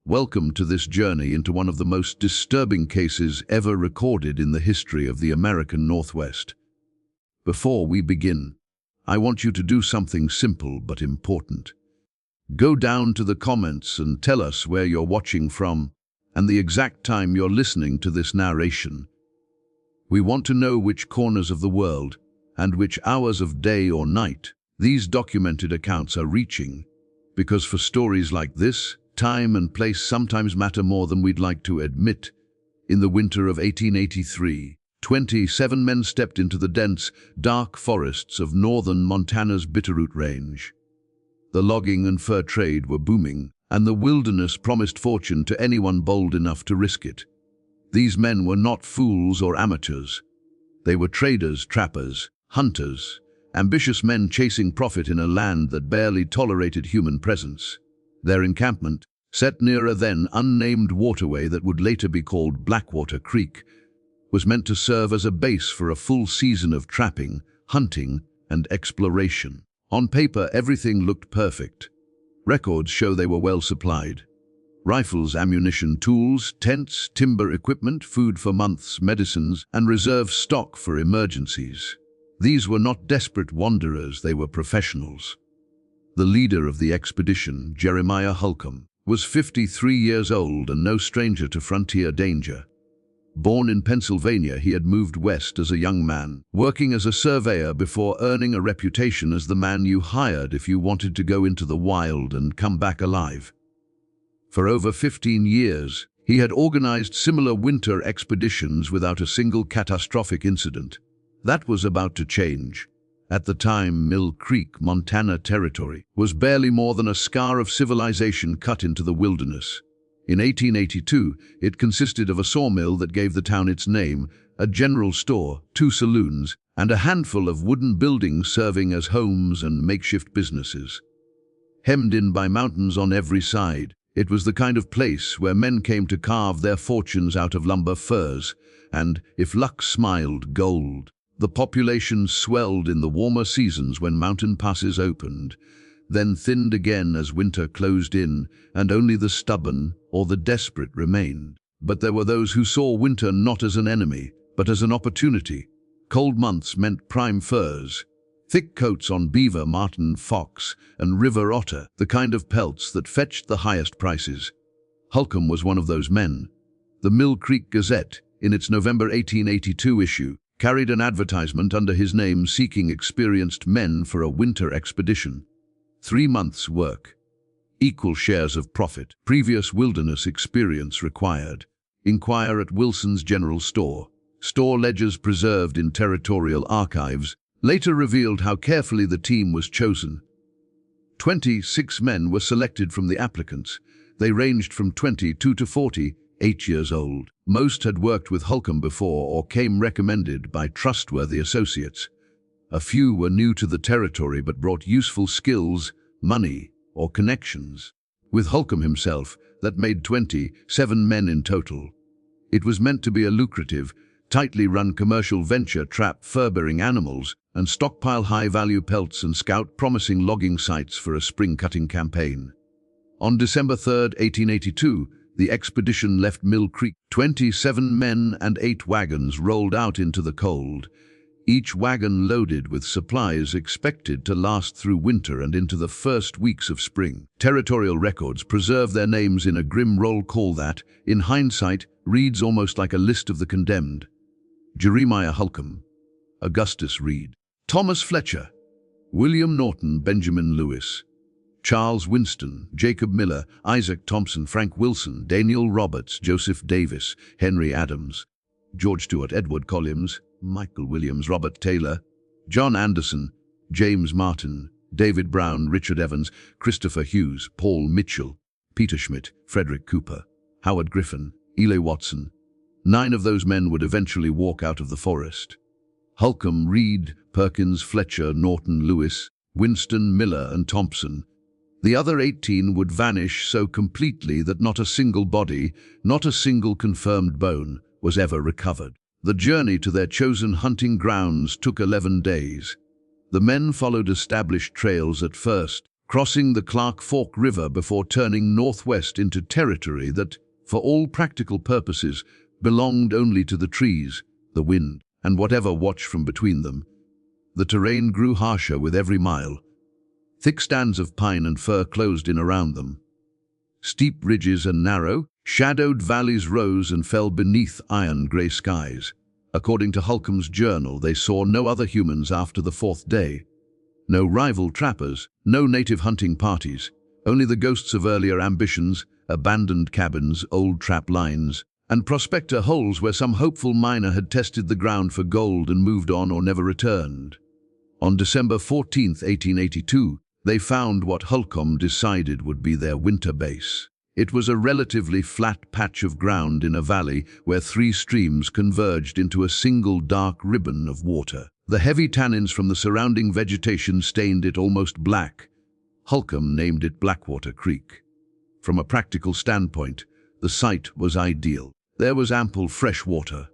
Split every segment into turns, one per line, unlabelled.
Welcome to this journey into one of the most disturbing cases ever recorded in the history of the American Northwest. Before we begin, I want you to do something simple but important. Go down to the comments and tell us where you're watching from and the exact time you're listening to this narration. We want to know which corners of the world and which hours of day or night these documented accounts are reaching, because for stories like this, time and place sometimes matter more than we'd like to admit. In the winter of 1883, 27 men stepped into the dense, dark forests of northern Montana's Bitterroot Range. The logging and fur trade were booming, and the wilderness promised fortune to anyone bold enough to risk it. These men were not fools or amateurs. They were traders, trappers, hunters, ambitious men chasing profit in a land that barely tolerated human presence. Their encampment, set near a then unnamed waterway that would later be called Blackwater Creek, was meant to serve as a base for a full season of trapping, hunting, and exploration. On paper, everything looked perfect. Records show they were well supplied. Rifles, ammunition, tools, tents, timber equipment, food for months, medicines, and reserve stock for emergencies. These were not desperate wanderers, they were professionals. The leader of the expedition, Jeremiah Holcomb, was 53 years old and no stranger to frontier danger. Born in Pennsylvania, he had moved west as a young man, working as a surveyor before earning a reputation as the man you hired if you wanted to go into the wild and come back alive. For over 15 years, he had organized similar winter expeditions without a single catastrophic incident. That was about to change. At the time, Mill Creek, Montana territory, was barely more than a scar of civilization cut into the wilderness. In 1882, it consisted of a sawmill that gave the town its name, a general store, 2 saloons, and a handful of wooden buildings serving as homes and makeshift businesses. Hemmed in by mountains on every side, it was the kind of place where men came to carve their fortunes out of lumber furs, and, if luck smiled, gold. The population swelled in the warmer seasons when mountain passes opened, then thinned again as winter closed in, and only the stubborn or the desperate remained. But there were those who saw winter not as an enemy, but as an opportunity. Cold months meant prime furs, thick coats on beaver, marten, fox, and river otter, the kind of pelts that fetched the highest prices. Holcomb was one of those men. The Mill Creek Gazette, in its November 1882 issue, carried an advertisement under his name seeking experienced men for a winter expedition. 3 months' work. Equal shares of profit. Previous wilderness experience required. Inquire at Wilson's General Store. Store ledgers preserved in territorial archives later revealed how carefully the team was chosen. 26 men were selected from the applicants. They ranged from 22 to 48 years old. Most had worked with Holcomb before or came recommended by trustworthy associates. A few were new to the territory but brought useful skills, money, or connections. With Holcomb himself, that made 27 men in total. It was meant to be a lucrative, tightly run commercial venture, trap fur-bearing animals, and stockpile high-value pelts and scout promising logging sites for a spring-cutting campaign. On December 3, 1882, the expedition left Mill Creek. 27 men and 8 wagons rolled out into the cold, each wagon loaded with supplies expected to last through winter and into the first weeks of spring. Territorial records preserve their names in a grim roll call that, in hindsight, reads almost like a list of the condemned. Jeremiah Holcomb, Augustus Reed, Thomas Fletcher, William Norton, Benjamin Lewis, Charles Winston, Jacob Miller, Isaac Thompson, Frank Wilson, Daniel Roberts, Joseph Davis, Henry Adams, George Stewart, Edward Collins, Michael Williams, Robert Taylor, John Anderson, James Martin, David Brown, Richard Evans, Christopher Hughes, Paul Mitchell, Peter Schmidt, Frederick Cooper, Howard Griffin, Eli Watson. 9 of those men would eventually walk out of the forest. Holcomb, Reed, Perkins, Fletcher, Norton, Lewis, Winston, Miller, and Thompson. The other 18 would vanish so completely that not a single body, not a single confirmed bone, was ever recovered. The journey to their chosen hunting grounds took 11 days. The men followed established trails at first, crossing the Clark Fork River before turning northwest into territory that, for all practical purposes, belonged only to the trees, the wind, and whatever watched from between them. The terrain grew harsher with every mile. Thick stands of pine and fir closed in around them. Steep ridges and narrow, shadowed valleys rose and fell beneath iron-grey skies. According to Holcomb's journal, they saw no other humans after the fourth day. No rival trappers, no native hunting parties, only the ghosts of earlier ambitions, abandoned cabins, old trap lines, and prospector holes where some hopeful miner had tested the ground for gold and moved on or never returned. On December 14, 1882, they found what Holcomb decided would be their winter base. It was a relatively flat patch of ground in a valley where three streams converged into a single dark ribbon of water. The heavy tannins from the surrounding vegetation stained it almost black. Holcomb named it Blackwater Creek. From a practical standpoint, the site was ideal. There was ample fresh water.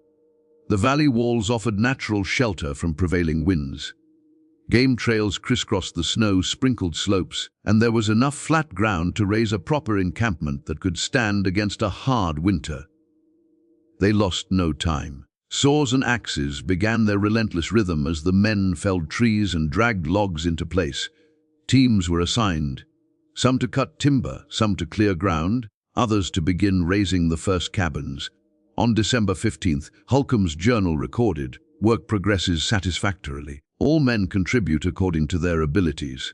The valley walls offered natural shelter from prevailing winds. Game trails crisscrossed the snow-sprinkled slopes, and there was enough flat ground to raise a proper encampment that could stand against a hard winter. They lost no time. Saws and axes began their relentless rhythm as the men felled trees and dragged logs into place. Teams were assigned, some to cut timber, some to clear ground, others to begin raising the first cabins. On December 15th, Holcomb's journal recorded, "Work progresses satisfactorily. All men contribute according to their abilities.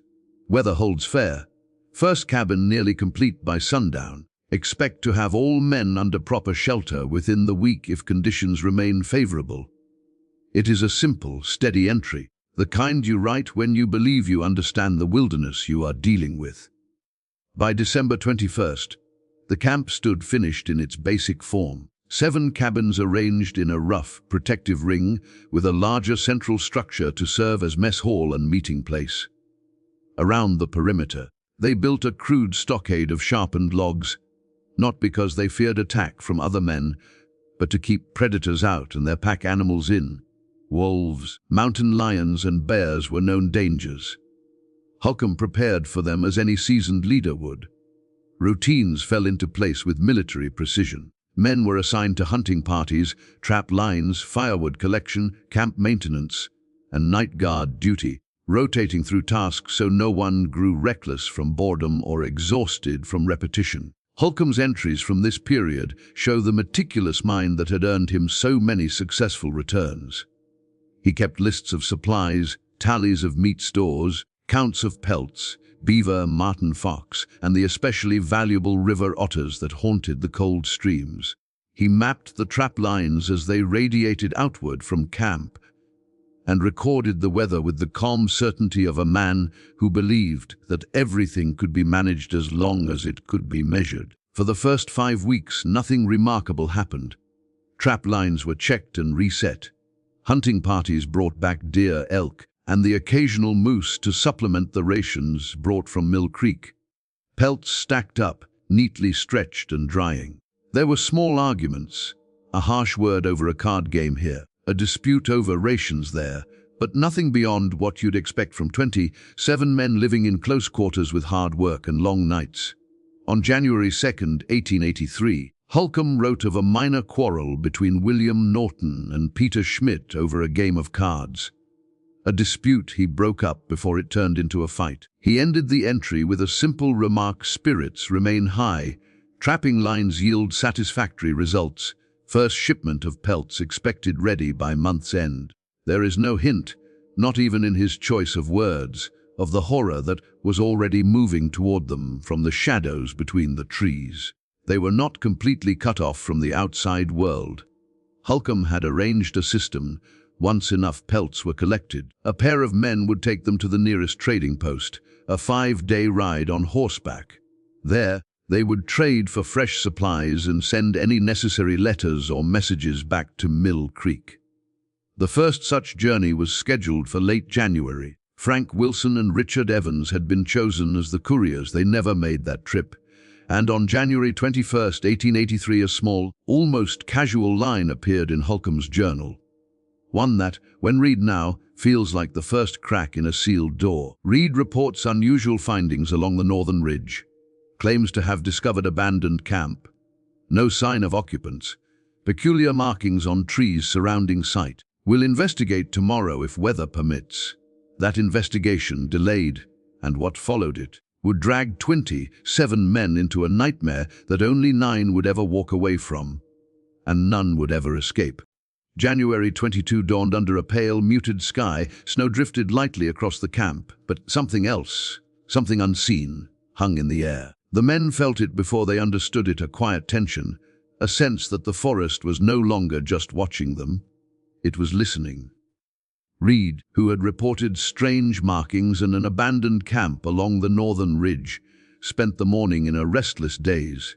Weather holds fair. First cabin nearly complete by sundown. Expect to have all men under proper shelter within the week if conditions remain favorable." It is a simple, steady entry, the kind you write when you believe you understand the wilderness you are dealing with. By December 21st, the camp stood finished in its basic form. 7 cabins arranged in a rough, protective ring with a larger central structure to serve as mess hall and meeting place. Around the perimeter, they built a crude stockade of sharpened logs, not because they feared attack from other men, but to keep predators out and their pack animals in. Wolves, mountain lions, and bears were known dangers. Holcomb prepared for them as any seasoned leader would. Routines fell into place with military precision. Men were assigned to hunting parties, trap lines, firewood collection, camp maintenance, and night guard duty, rotating through tasks so no one grew reckless from boredom or exhausted from repetition. Holcomb's entries from this period show the meticulous mind that had earned him so many successful returns. He kept lists of supplies, tallies of meat stores, counts of pelts, beaver, marten, fox, and the especially valuable river otters that haunted the cold streams. He mapped the trap lines as they radiated outward from camp, and recorded the weather with the calm certainty of a man who believed that everything could be managed as long as it could be measured. For the first 5 weeks, nothing remarkable happened. Trap lines were checked and reset. Hunting parties brought back deer, elk, and the occasional moose to supplement the rations brought from Mill Creek. Pelts stacked up, neatly stretched and drying. There were small arguments, a harsh word over a card game here, a dispute over rations there, but nothing beyond what you'd expect from 27 men living in close quarters with hard work and long nights. On January 2nd, 1883, Holcomb wrote of a minor quarrel between William Norton and Peter Schmidt over a game of cards. A dispute he broke up before it turned into a fight. He ended the entry with a simple remark: "Spirits remain high. Trapping lines yield satisfactory results. First shipment of pelts expected ready by month's end." There is no hint, not even in his choice of words, of the horror that was already moving toward them from the shadows between the trees. They were not completely cut off from the outside world. Holcomb had arranged a system. Once enough pelts were collected, a pair of men would take them to the nearest trading post, a 5-day ride on horseback. There, they would trade for fresh supplies and send any necessary letters or messages back to Mill Creek. The first such journey was scheduled for late January. Frank Wilson and Richard Evans had been chosen as the couriers. They never made that trip. And on January 21st, 1883, a small, almost casual line appeared in Holcomb's journal. One that, when read now, Feels like the first crack in a sealed door. Reed reports unusual findings along the northern ridge. Claims to have discovered abandoned camp. No sign of occupants. Peculiar markings on trees surrounding site. Will investigate tomorrow if weather permits. That investigation, delayed, and what followed it, would drag 27 men into a nightmare that only 9 would ever walk away from, and none would ever escape. January 22 dawned under a pale, muted sky. Snow drifted lightly across the camp, but something else, something unseen, hung in the air. The men felt it before they understood it, a quiet tension, a sense that the forest was no longer just watching them, it was listening. Reed, who had reported strange markings and an abandoned camp along the northern ridge, spent the morning in a restless daze.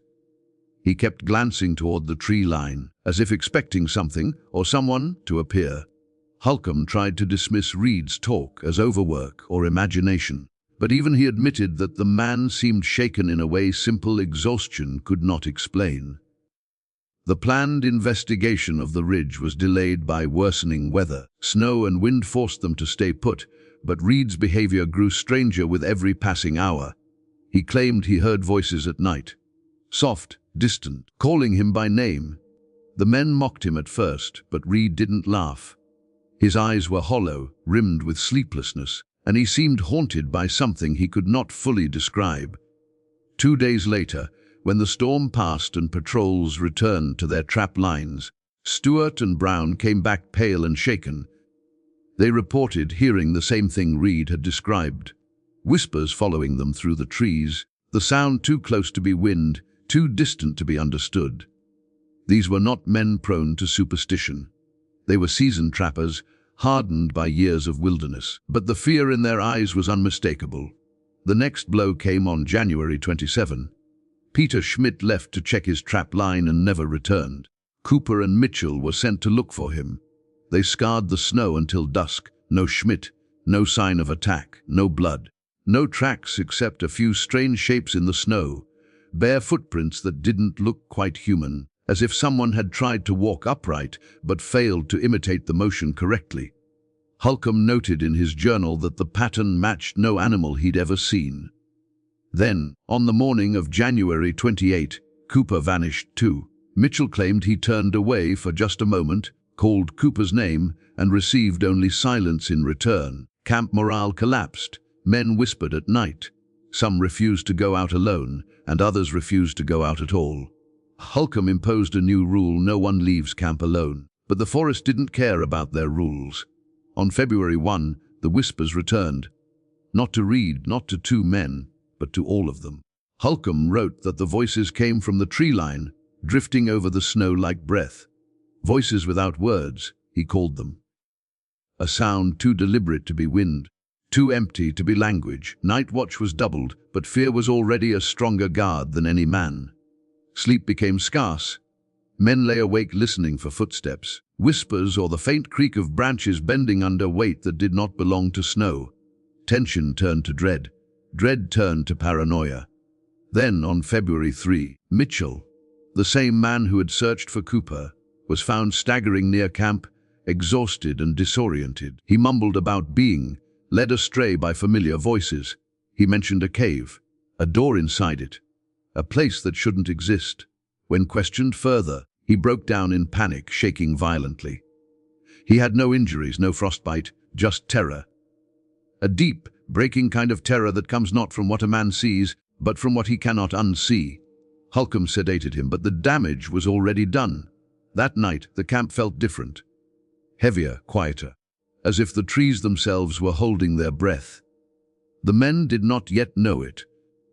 He kept glancing toward the tree line, as if expecting something or someone to appear. Holcomb tried to dismiss Reed's talk as overwork or imagination, but even he admitted that the man seemed shaken in a way simple exhaustion could not explain. The planned investigation of the ridge was delayed by worsening weather. Snow and wind forced them to stay put, but Reed's behavior grew stranger with every passing hour. He claimed he heard voices at night, soft, distant, calling him by name. The men mocked him at first, but Reed didn't laugh. His eyes were hollow, rimmed with sleeplessness, and he seemed haunted by something he could not fully describe. 2 days later, when the storm passed and patrols returned to their trap lines, Stewart and Brown came back pale and shaken. They reported hearing the same thing Reed had described. Whispers following them through the trees, the sound too close to be wind, too distant to be understood. These were not men prone to superstition. They were seasoned trappers, hardened by years of wilderness, but the fear in their eyes was unmistakable. The next blow came on January 27. Peter Schmidt left to check his trap line and never returned. Cooper and Mitchell were sent to look for him. They scoured the snow until dusk. No Schmidt, no sign of attack, no blood. No tracks except a few strange shapes in the snow, bare footprints that didn't look quite human, as if someone had tried to walk upright but failed to imitate the motion correctly. Holcomb noted in his journal that the pattern matched no animal he'd ever seen. Then, on the morning of January 28, Cooper vanished too. Mitchell claimed he turned away for just a moment, called Cooper's name, and received only silence in return. Camp morale collapsed. Men whispered at night. Some refused to go out alone, and others refused to go out at all. Holcomb imposed a new rule: no one leaves camp alone. But the forest didn't care about their rules. On February 1, the whispers returned. Not to Reed, not to 2 men, but to all of them. Holcomb wrote that the voices came from the tree line, drifting over the snow like breath. Voices without words, he called them. A sound too deliberate to be wind, too empty to be language. Night watch was doubled, but fear was already a stronger guard than any man. Sleep became scarce. Men lay awake listening for footsteps, whispers, or the faint creak of branches bending under weight that did not belong to snow. Tension turned to dread. Dread turned to paranoia. Then, on February 3, Mitchell, the same man who had searched for Cooper, was found staggering near camp, exhausted and disoriented. He mumbled about being led astray by familiar voices. He mentioned a cave, a door inside it, a place that shouldn't exist. When questioned further, he broke down in panic, shaking violently. He had no injuries, no frostbite, just terror. A deep, breaking kind of terror that comes not from what a man sees, but from what he cannot unsee. Holcomb sedated him, but the damage was already done. That night, the camp felt different. Heavier, quieter, as if the trees themselves were holding their breath. The men did not yet know it,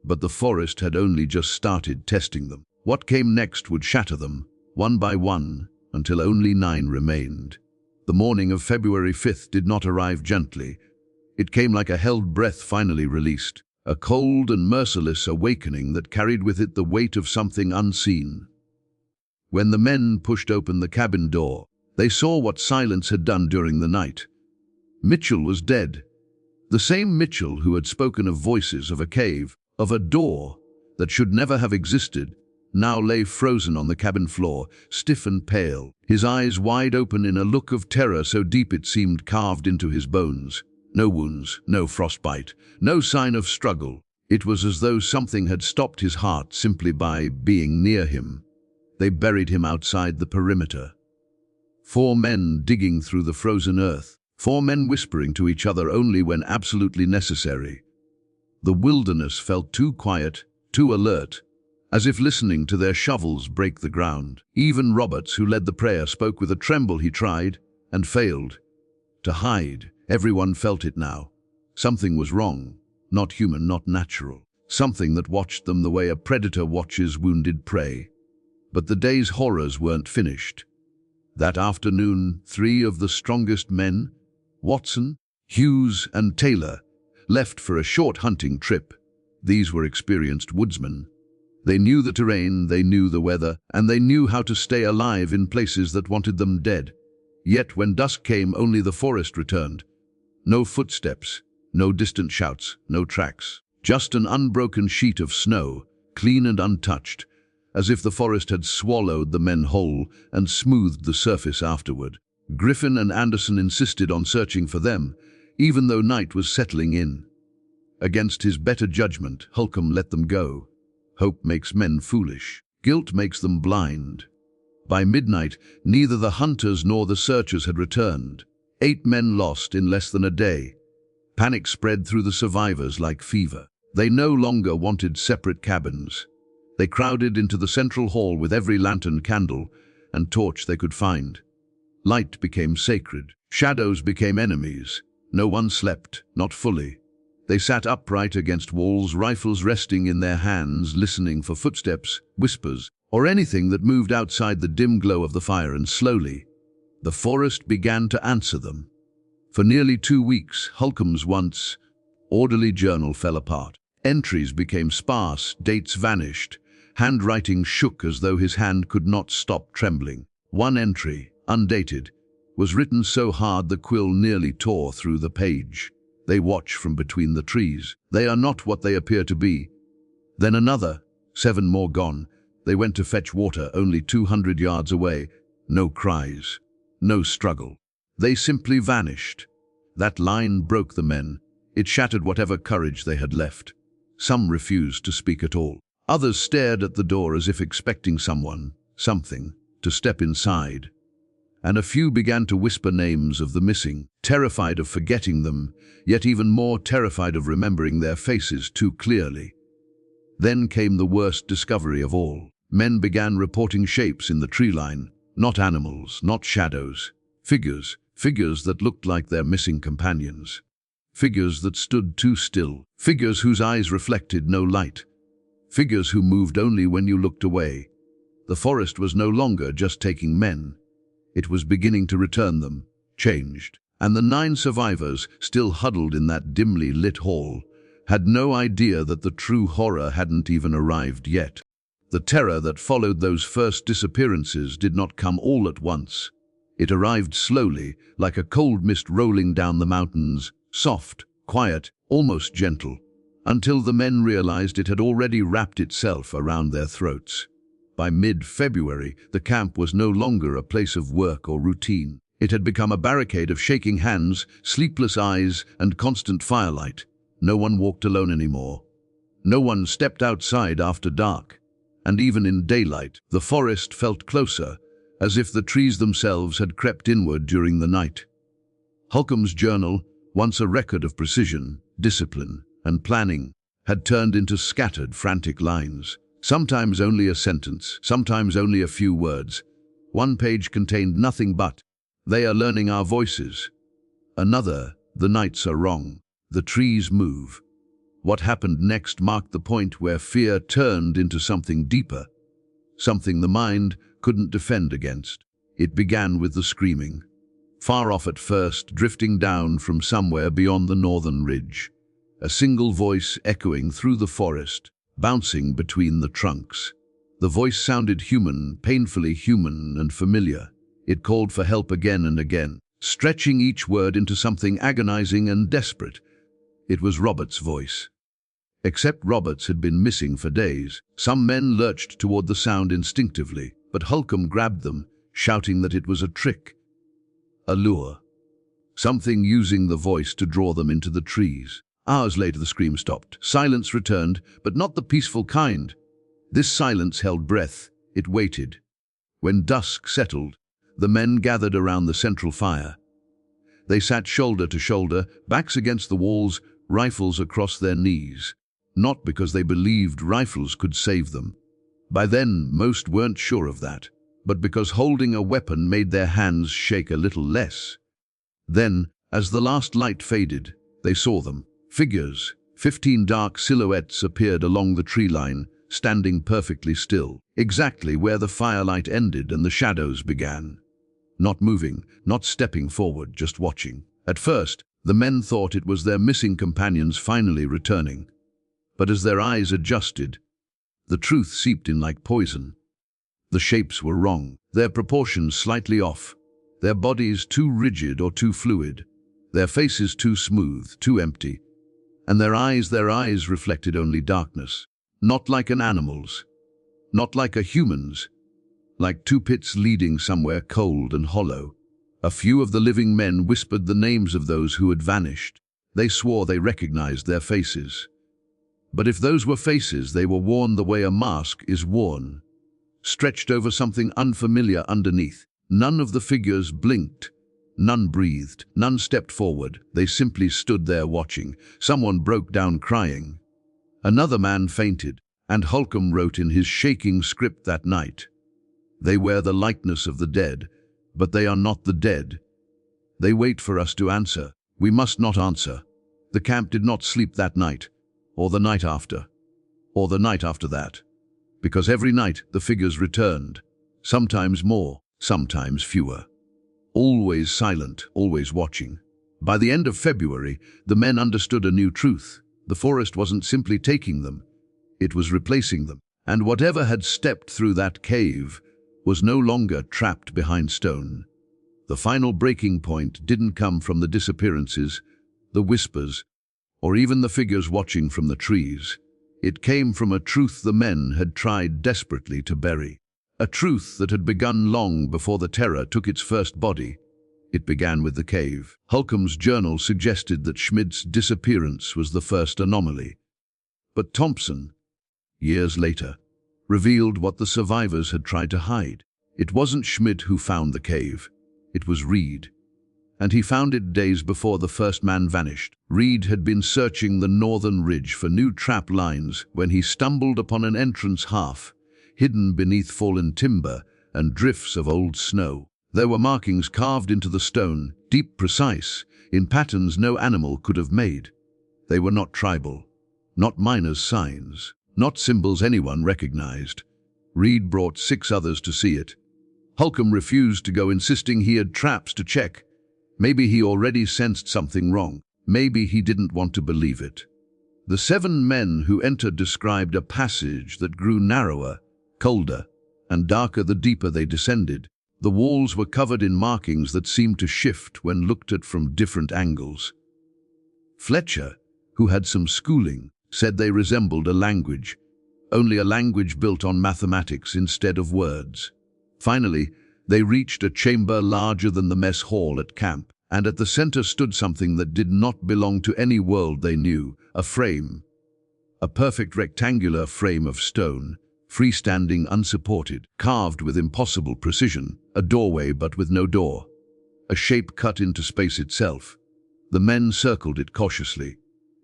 but the forest had only just started testing them. What came next would shatter them, one by one, until only 9 remained. The morning of February 5th did not arrive gently. It came like a held breath finally released, a cold and merciless awakening that carried with it the weight of something unseen. When the men pushed open the cabin door, they saw what silence had done during the night. Mitchell was dead. The same Mitchell who had spoken of voices, of a cave, of a door that should never have existed, now lay frozen on the cabin floor, stiff and pale, his eyes wide open in a look of terror so deep it seemed carved into his bones. No wounds, no frostbite, no sign of struggle. It was as though something had stopped his heart simply by being near him. They buried him outside the perimeter. 4 men digging through the frozen earth. 4 men whispering to each other only when absolutely necessary. The wilderness felt too quiet, too alert, as if listening to their shovels break the ground. Even Roberts, who led the prayer, spoke with a tremble. He tried, and failed. To hide, everyone felt it now. Something was wrong, not human, not natural. Something that watched them the way a predator watches wounded prey. But the day's horrors weren't finished. That afternoon, 3 of the strongest men, Watson, Hughes, and Taylor, left for a short hunting trip. These were experienced woodsmen. They knew the terrain, they knew the weather, and they knew how to stay alive in places that wanted them dead. Yet when dusk came, only the forest returned. No footsteps, no distant shouts, no tracks. Just an unbroken sheet of snow, clean and untouched, as if the forest had swallowed the men whole and smoothed the surface afterward. Griffin and Anderson insisted on searching for them, even though night was settling in. Against his better judgment, Holcomb let them go. Hope makes men foolish. Guilt makes them blind. By midnight, neither the hunters nor the searchers had returned. 8 men lost in less than a day. Panic spread through the survivors like fever. They no longer wanted separate cabins. They crowded into the central hall with every lantern, candle, and torch they could find. Light became sacred. Shadows became enemies. No one slept, not fully. They sat upright against walls, rifles resting in their hands, listening for footsteps, whispers, or anything that moved outside the dim glow of the fire, and slowly, the forest began to answer them. For nearly 2 weeks, Holcomb's once orderly journal fell apart. Entries became sparse, dates vanished. Handwriting shook as though his hand could not stop trembling. One entry, undated, was written so hard the quill nearly tore through the page. They watch from between the trees. They are not what they appear to be. Then another, 7 more gone. They went to fetch water only 200 yards away. No cries, no struggle. They simply vanished. That line broke the men. It shattered whatever courage they had left. Some refused to speak at all. Others stared at the door as if expecting someone, something, to step inside. And a few began to whisper names of the missing, terrified of forgetting them, yet even more terrified of remembering their faces too clearly. Then came the worst discovery of all. Men began reporting shapes in the tree line, not animals, not shadows. Figures that looked like their missing companions. Figures that stood too still. Figures whose eyes reflected no light. Figures who moved only when you looked away. The forest was no longer just taking men. It was beginning to return them, changed. And the 9 survivors, still huddled in that dimly lit hall, had no idea that the true horror hadn't even arrived yet. The terror that followed those first disappearances did not come all at once. It arrived slowly, like a cold mist rolling down the mountains, soft, quiet, almost gentle, until the men realized it had already wrapped itself around their throats. By mid-February, the camp was no longer a place of work or routine. It had become a barricade of shaking hands, sleepless eyes, and constant firelight. No one walked alone anymore. No one stepped outside after dark. And even in daylight, the forest felt closer, as if the trees themselves had crept inward during the night. Holcomb's journal, once a record of precision, discipline, and planning, had turned into scattered, frantic lines. Sometimes only a sentence, sometimes only a few words. One page contained nothing but, "They are learning our voices." Another, "The nights are wrong. The trees move." What happened next marked the point where fear turned into something deeper, something the mind couldn't defend against. It began with the screaming. Far off at first, drifting down from somewhere beyond the northern ridge. A single voice echoing through the forest, bouncing between the trunks. The voice sounded human, painfully human and familiar. It called for help again and again, stretching each word into something agonizing and desperate. It was Robert's voice. Except Roberts had been missing for days. Some men lurched toward the sound instinctively, but Holcomb grabbed them, shouting that it was a trick, a lure, something using the voice to draw them into the trees. Hours later the scream stopped. Silence returned, but not the peaceful kind. This silence held breath. It waited. When dusk settled, the men gathered around the central fire. They sat shoulder to shoulder, backs against the walls, rifles across their knees. Not because they believed rifles could save them. By then, most weren't sure of that, but because holding a weapon made their hands shake a little less. Then, as the last light faded, they saw them. Figures, 15 dark silhouettes appeared along the tree line, standing perfectly still, exactly where the firelight ended and the shadows began. Not moving, not stepping forward, just watching. At first, the men thought it was their missing companions finally returning. But as their eyes adjusted, the truth seeped in like poison. The shapes were wrong, their proportions slightly off, their bodies too rigid or too fluid, their faces too smooth, too empty, and their eyes reflected only darkness. Not like an animal's, not like a human's, like two pits leading somewhere cold and hollow. A few of the living men whispered the names of those who had vanished. They swore they recognized their faces. But if those were faces, they were worn the way a mask is worn, stretched over something unfamiliar underneath. None of the figures blinked. None breathed. None stepped forward. They simply stood there watching. Someone broke down crying. Another man fainted, and Holcomb wrote in his shaking script that night, "They wear the likeness of the dead, but they are not the dead. They wait for us to answer. We must not answer." The camp did not sleep that night, or the night after, or the night after that, because every night the figures returned, sometimes more, sometimes fewer. Always silent, always watching. By the end of February, the men understood a new truth. The forest wasn't simply taking them, it was replacing them. And whatever had stepped through that cave was no longer trapped behind stone. The final breaking point didn't come from the disappearances, the whispers, or even the figures watching from the trees. It came from a truth the men had tried desperately to bury. A truth that had begun long before the terror took its first body. It began with the cave. Holcomb's journal suggested that Schmidt's disappearance was the first anomaly. But Thompson, years later, revealed what the survivors had tried to hide. It wasn't Schmidt who found the cave. It was Reed. And he found it days before the first man vanished. Reed had been searching the northern ridge for new trap lines when he stumbled upon an entrance half hidden beneath fallen timber and drifts of old snow. There were markings carved into the stone, deep, precise, in patterns no animal could have made. They were not tribal, not miners' signs, not symbols anyone recognized. Reed brought 6 others to see it. Holcomb refused to go, insisting he had traps to check. Maybe he already sensed something wrong. Maybe he didn't want to believe it. The 7 men who entered described a passage that grew narrower, colder, and darker the deeper they descended. The walls were covered in markings that seemed to shift when looked at from different angles. Fletcher, who had some schooling, said they resembled a language, only a language built on mathematics instead of words. Finally, they reached a chamber larger than the mess hall at camp, and at the center stood something that did not belong to any world they knew, a frame. A perfect rectangular frame of stone, freestanding, unsupported, carved with impossible precision, a doorway but with no door, a shape cut into space itself. The men circled it cautiously.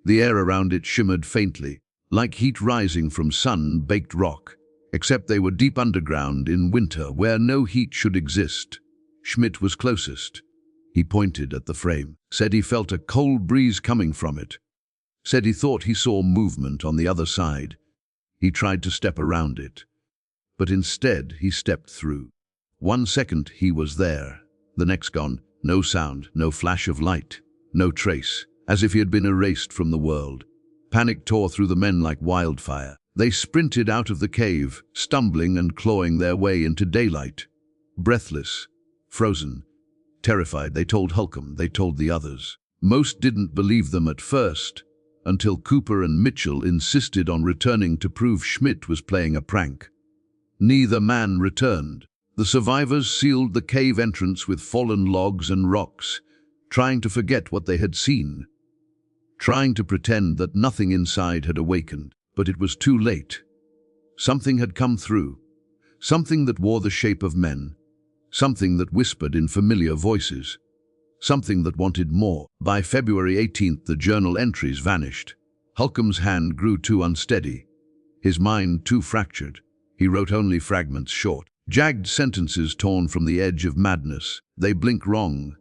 The air around it shimmered faintly, like heat rising from sun-baked rock, except they were deep underground in winter where no heat should exist. Schmidt was closest. He pointed at the frame, said he felt a cold breeze coming from it, said he thought he saw movement on the other side. He tried to step around it, but instead he stepped through. 1 second he was there, the next gone, no sound, no flash of light, no trace, as if he had been erased from the world. Panic tore through the men like wildfire. They sprinted out of the cave, stumbling and clawing their way into daylight. Breathless, frozen, terrified, they told Holcomb, they told the others. Most didn't believe them at first. until Cooper and Mitchell insisted on returning to prove Schmidt was playing a prank. Neither man returned. The survivors sealed the cave entrance with fallen logs and rocks, trying to forget what they had seen, trying to pretend that nothing inside had awakened. But it was too late. Something had come through, something that wore the shape of men, something that whispered in familiar voices, something that wanted more. By February 18th, the journal entries vanished. Holcomb's hand grew too unsteady, his mind too fractured. He wrote only fragments short, jagged sentences torn from the edge of madness. They blink wrong.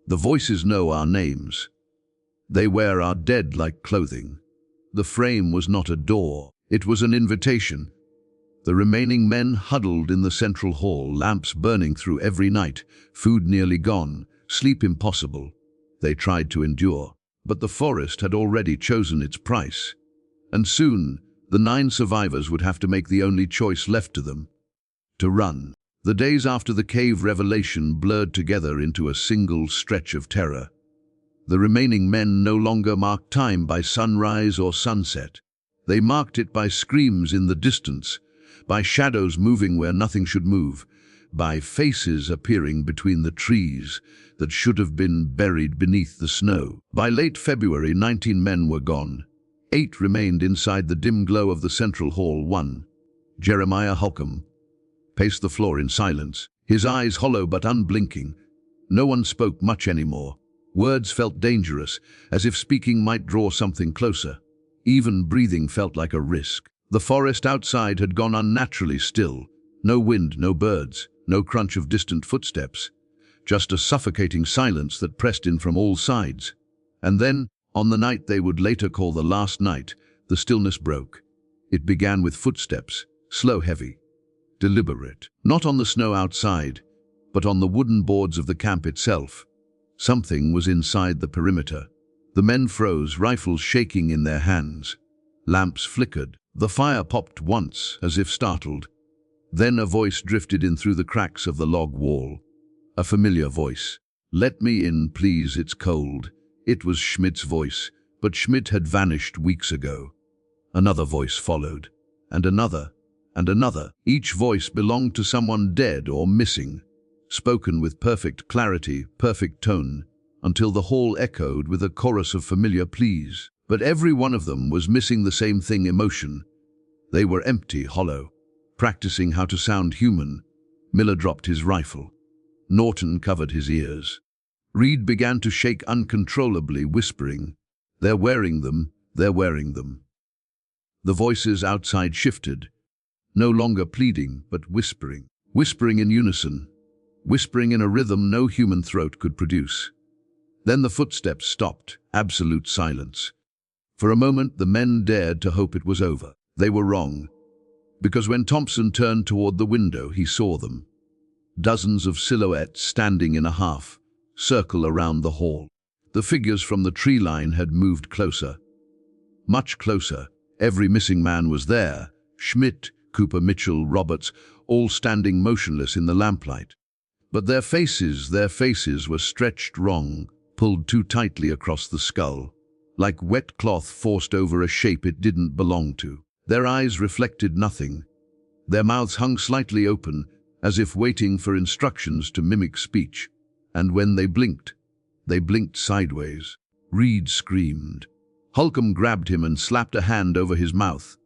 The voices know our names. They wear our dead like clothing. The frame was not a door, it was an invitation. The remaining men huddled in the central hall, lamps burning through every night, food nearly gone, sleep impossible. They tried to endure, but the forest had already chosen its price. And soon, the 9 survivors would have to make the only choice left to them: to run. The days after the cave revelation blurred together into a single stretch of terror. The remaining men no longer marked time by sunrise or sunset. They marked it by screams in the distance, by shadows moving where nothing should move, by faces appearing between the trees that should have been buried beneath the snow. By late February, 19 men were gone. 8 remained inside the dim glow of the central hall. 1, Jeremiah Holcomb, paced the floor in silence, his eyes hollow but unblinking. No one spoke much anymore. Words felt dangerous, as if speaking might draw something closer. Even breathing felt like a risk. The forest outside had gone unnaturally still. No wind, no birds, no crunch of distant footsteps. Just a suffocating silence that pressed in from all sides. And then, on the night they would later call the last night, the stillness broke. It began with footsteps, slow, heavy, deliberate. Not on the snow outside, but on the wooden boards of the camp itself. Something was inside the perimeter. The men froze, rifles shaking in their hands. Lamps flickered. The fire popped once, as if startled. Then a voice drifted in through the cracks of the log wall. A familiar voice. "Let me in, please, it's cold." It was Schmidt's voice, but Schmidt had vanished weeks ago. Another voice followed, and another, and another. Each voice belonged to someone dead or missing, spoken with perfect clarity, perfect tone, until the hall echoed with a chorus of familiar pleas. But every one of them was missing the same thing: emotion. They were empty, hollow, practicing how to sound human. Miller dropped his rifle. Norton covered his ears. Reed began to shake uncontrollably, whispering, "They're wearing them, they're wearing them." The voices outside shifted, no longer pleading, but whispering. Whispering in unison, whispering in a rhythm no human throat could produce. Then the footsteps stopped, absolute silence. For a moment, the men dared to hope it was over. They were wrong, because when Thompson turned toward the window, he saw them. Dozens of silhouettes standing in a half circle around the hall. The figures from the tree line had moved closer. Much closer. Every missing man was there. Schmidt, Cooper, Mitchell, Roberts, all standing motionless in the lamplight. But their faces were stretched wrong, pulled too tightly across the skull, like wet cloth forced over a shape it didn't belong to. Their eyes reflected nothing. Their mouths hung slightly open, as if waiting for instructions to mimic speech. And when they blinked sideways. Reed screamed. Holcomb grabbed him and slapped a hand over his mouth.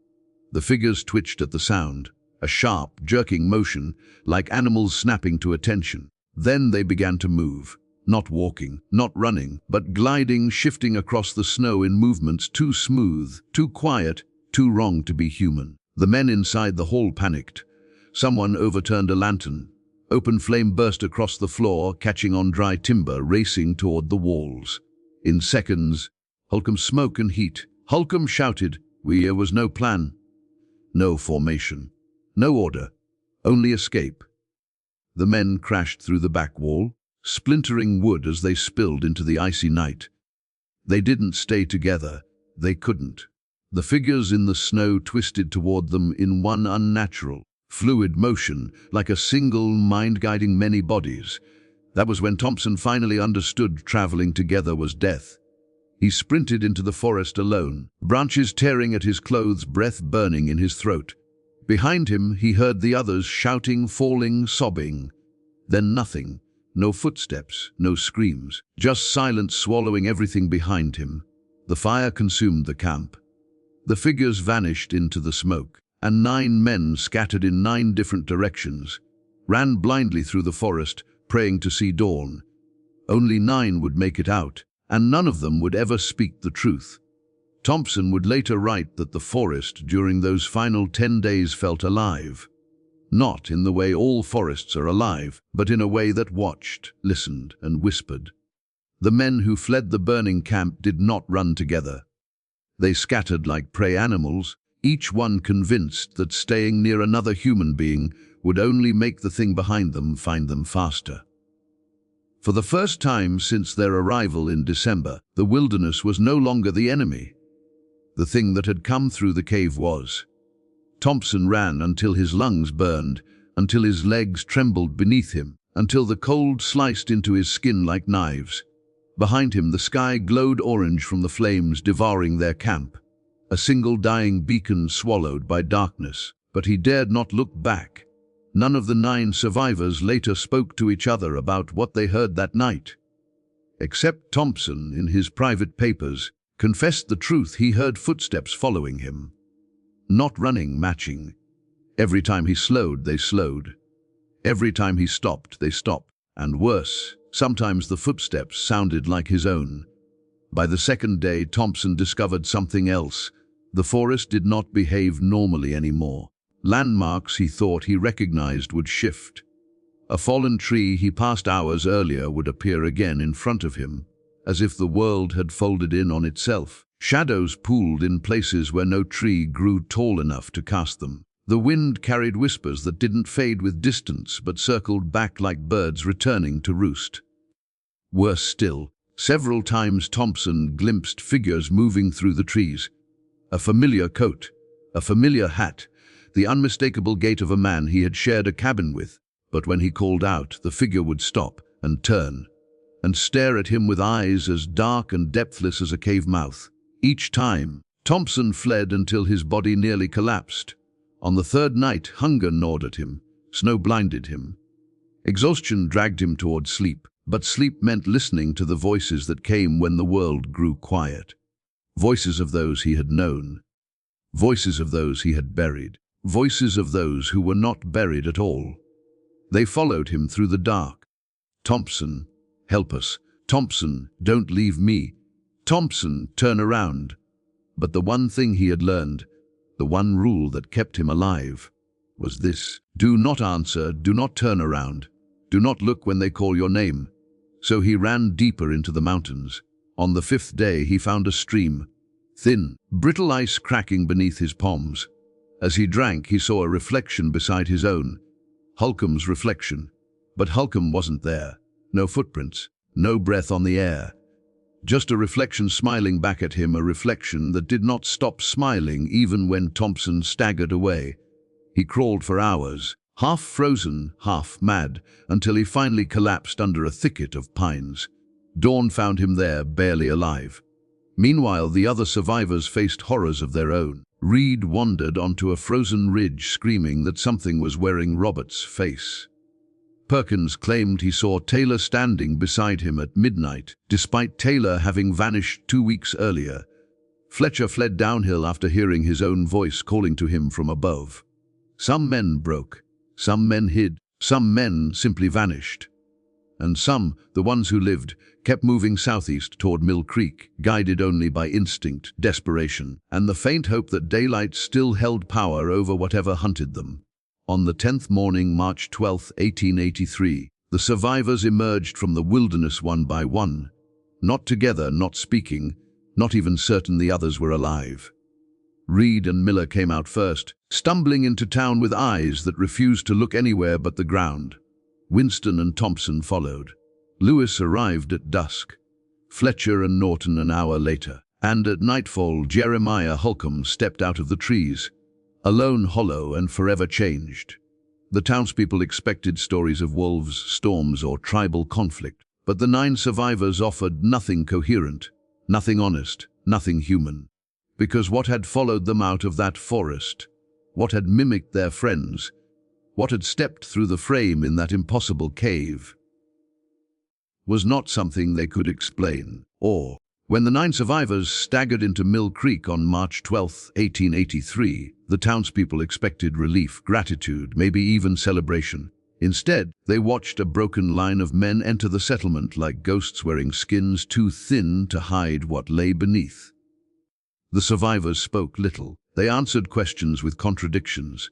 The figures twitched at the sound, a sharp, jerking motion, like animals snapping to attention. Then they began to move, not walking, not running, but gliding, shifting across the snow in movements too smooth, too quiet, too wrong to be human. The men inside the hall panicked. Someone overturned a lantern. Open flame burst across the floor, catching on dry timber, racing toward the walls. In seconds, Holcomb's smoke and heat. Holcomb shouted. There was no plan, no formation, no order, only escape. The men crashed through the back wall, splintering wood as they spilled into the icy night. They didn't stay together. They couldn't. The figures in the snow twisted toward them in one unnatural, fluid motion, like a single mind guiding many bodies. That was when Thompson finally understood traveling together was death. He sprinted into the forest alone, branches tearing at his clothes, breath burning in his throat. Behind him, he heard the others shouting, falling, sobbing. Then nothing. No footsteps, no screams, just silence swallowing everything behind him. The fire consumed the camp. The figures vanished into the smoke, and 9 men scattered in 9 different directions, ran blindly through the forest, praying to see dawn. Only 9 would make it out, and none of them would ever speak the truth. Thompson would later write that the forest during those final 10 days felt alive. Not in the way all forests are alive, but in a way that watched, listened, and whispered. The men who fled the burning camp did not run together. They scattered like prey animals, each one convinced that staying near another human being would only make the thing behind them find them faster. For the first time since their arrival in December, the wilderness was no longer the enemy. The thing that had come through the cave was. Thompson ran until his lungs burned, until his legs trembled beneath him, until the cold sliced into his skin like knives. Behind him, the sky glowed orange from the flames devouring their camp, a single dying beacon swallowed by darkness. But he dared not look back. None of the 9 survivors later spoke to each other about what they heard that night. Except Thompson, in his private papers, confessed the truth. He heard footsteps following him. Not running, matching. Every time he slowed, they slowed. Every time he stopped, they stopped. And worse, sometimes the footsteps sounded like his own. By the second day, Thompson discovered something else. The forest did not behave normally anymore. Landmarks he thought he recognized would shift. A fallen tree he passed hours earlier would appear again in front of him, as if the world had folded in on itself. Shadows pooled in places where no tree grew tall enough to cast them. The wind carried whispers that didn't fade with distance but circled back like birds returning to roost. Worse still, several times Thompson glimpsed figures moving through the trees. A familiar coat, a familiar hat, the unmistakable gait of a man he had shared a cabin with. But when he called out, the figure would stop and turn and stare at him with eyes as dark and depthless as a cave mouth. Each time, Thompson fled until his body nearly collapsed. On the 3rd night, hunger gnawed at him, snow blinded him. Exhaustion dragged him toward sleep, but sleep meant listening to the voices that came when the world grew quiet. Voices of those he had known. Voices of those he had buried. Voices of those who were not buried at all. They followed him through the dark. Thompson, help us. Thompson, don't leave me. Thompson, turn around. But the one thing he had learned, the one rule that kept him alive, was this: do not answer, do not turn around, do not look when they call your name. So he ran deeper into the mountains. On the 5th day he found a stream, thin, brittle ice cracking beneath his palms. As he drank, he saw a reflection beside his own, Holcomb's reflection. But Holcomb wasn't there. No footprints, no breath on the air. Just a reflection smiling back at him, a reflection that did not stop smiling even when Thompson staggered away. He crawled for hours, half frozen, half mad, until he finally collapsed under a thicket of pines. Dawn found him there, barely alive. Meanwhile, the other survivors faced horrors of their own. Reed wandered onto a frozen ridge, screaming that something was wearing Robert's face. Perkins claimed he saw Taylor standing beside him at midnight, despite Taylor having vanished 2 weeks earlier. Fletcher fled downhill after hearing his own voice calling to him from above. Some men broke, some men hid, some men simply vanished. And some, the ones who lived, kept moving southeast toward Mill Creek, guided only by instinct, desperation, and the faint hope that daylight still held power over whatever hunted them. On the 10th morning, March 12, 1883, the survivors emerged from the wilderness one by one, not together, not speaking, not even certain the others were alive. Reed and Miller came out first, stumbling into town with eyes that refused to look anywhere but the ground. Winston and Thompson followed. Lewis arrived at dusk, Fletcher and Norton an hour later, and at nightfall Jeremiah Holcomb stepped out of the trees, alone, hollow, and forever changed. The townspeople expected stories of wolves, storms, or tribal conflict, but the 9 survivors offered nothing coherent, Nothing honest, nothing human. Because what had followed them out of that forest, what had mimicked their friends, what had stepped through the frame in that impossible cave, was not something they could explain. Or, when the 9 survivors staggered into Mill Creek on March 12, 1883, the townspeople expected relief, gratitude, maybe even celebration. Instead, they watched a broken line of men enter the settlement like ghosts wearing skins too thin to hide what lay beneath. The survivors spoke little. They answered questions with contradictions.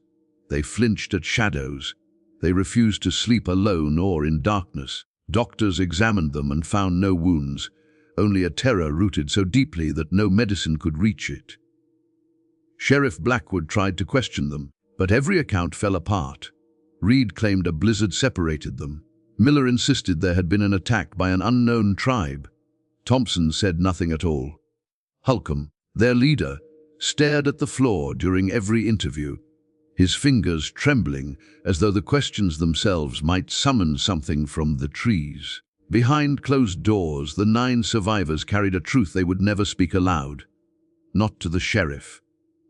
They flinched at shadows. They refused to sleep alone or in darkness. Doctors examined them and found no wounds, only a terror rooted so deeply that no medicine could reach it. Sheriff Blackwood tried to question them, but every account fell apart. Reed claimed a blizzard separated them. Miller insisted there had been an attack by an unknown tribe. Thompson said nothing at all. Holcomb, their leader, stared at the floor during every interview, his fingers trembling as though the questions themselves might summon something from the trees. Behind closed doors, the 9 survivors carried a truth they would never speak aloud. Not to the sheriff,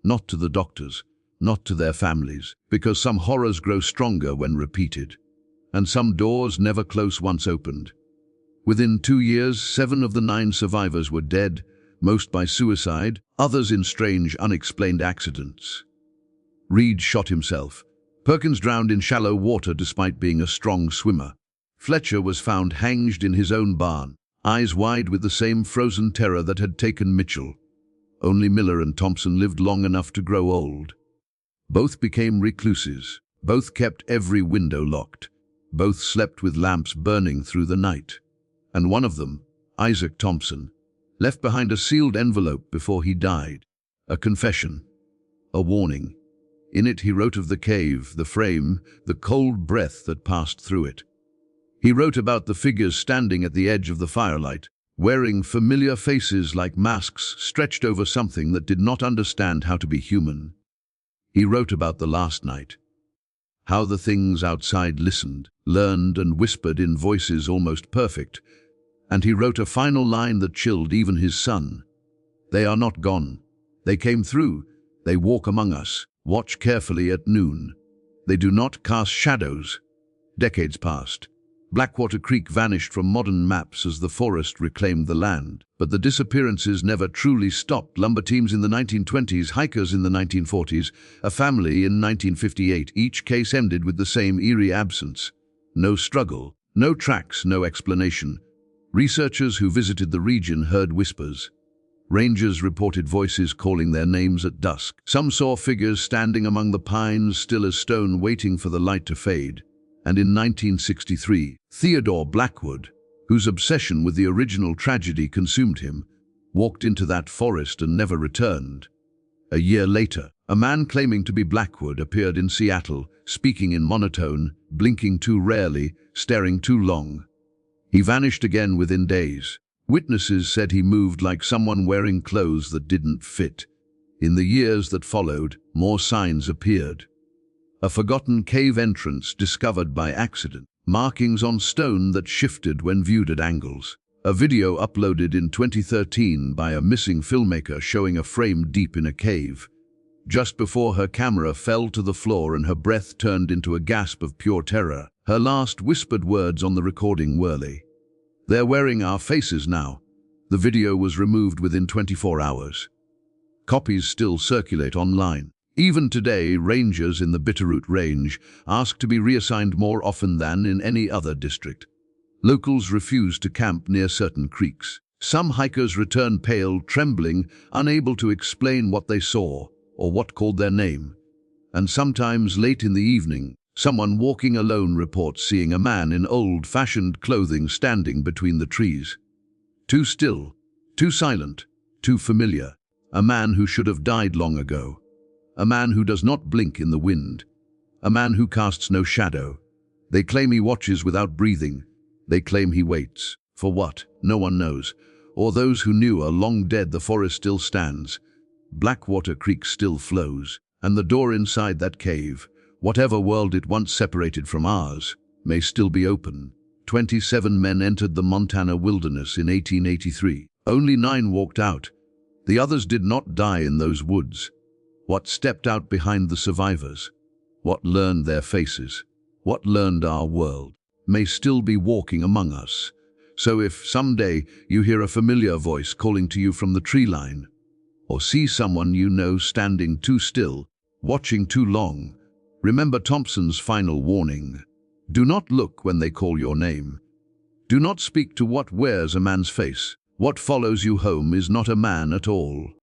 not to the doctors, not to their families, because some horrors grow stronger when repeated, and some doors never close once opened. Within 2 years, 7 of the 9 survivors were dead, most by suicide, others in strange, unexplained accidents. Reed shot himself. Perkins drowned in shallow water despite being a strong swimmer. Fletcher was found hanged in his own barn, eyes wide with the same frozen terror that had taken Mitchell. Only Miller and Thompson lived long enough to grow old. Both became recluses. Both kept every window locked. Both slept with lamps burning through the night. And one of them, Isaac Thompson, left behind a sealed envelope before he died. A confession. A warning. In it he wrote of the cave, the frame, the cold breath that passed through it. He wrote about the figures standing at the edge of the firelight, wearing familiar faces like masks stretched over something that did not understand how to be human. He wrote about the last night. How the things outside listened, learned and whispered in voices almost perfect. And he wrote a final line that chilled even his son. They are not gone. They came through. They walk among us. Watch carefully at noon. They do not cast shadows. Decades passed. Blackwater Creek vanished from modern maps as the forest reclaimed the land. But the disappearances never truly stopped. Lumber teams in the 1920s, hikers in the 1940s, a family in 1958. Each case ended with the same eerie absence. No struggle, no tracks, no explanation. Researchers who visited the region heard whispers. Rangers reported voices calling their names at dusk. Some saw figures standing among the pines, still as stone, waiting for the light to fade. And in 1963, Theodore Blackwood, whose obsession with the original tragedy consumed him, walked into that forest and never returned. A year later, a man claiming to be Blackwood appeared in Seattle, speaking in monotone, blinking too rarely, staring too long. He vanished again within days. Witnesses said he moved like someone wearing clothes that didn't fit. In the years that followed, more signs appeared. A forgotten cave entrance discovered by accident. Markings on stone that shifted when viewed at angles. A video uploaded in 2013 by a missing filmmaker showing a frame deep in a cave. Just before her camera fell to the floor and her breath turned into a gasp of pure terror, her last whispered words on the recording were, "They're wearing our faces now." The video was removed within 24 hours. Copies still circulate online. Even today, rangers in the Bitterroot Range ask to be reassigned more often than in any other district. Locals refuse to camp near certain creeks. Some hikers return pale, trembling, unable to explain what they saw or what called their name. And sometimes late in the evening, someone walking alone reports seeing a man in old-fashioned clothing standing between the trees. Too still, too silent, too familiar. A man who should have died long ago. A man who does not blink in the wind. A man who casts no shadow. They claim he watches without breathing. They claim he waits. For what? No one knows. Or those who knew are long dead. The forest still stands. Blackwater Creek still flows. And the door inside that cave, whatever world it once separated from ours, may still be open. 27 men entered the Montana wilderness in 1883. Only 9 walked out. The others did not die in those woods. What stepped out behind the survivors? What learned their faces? What learned our world? May still be walking among us. So if someday you hear a familiar voice calling to you from the tree line, or see someone you know standing too still, watching too long, remember Thompson's final warning. Do not look when they call your name. Do not speak to what wears a man's face. What follows you home is not a man at all.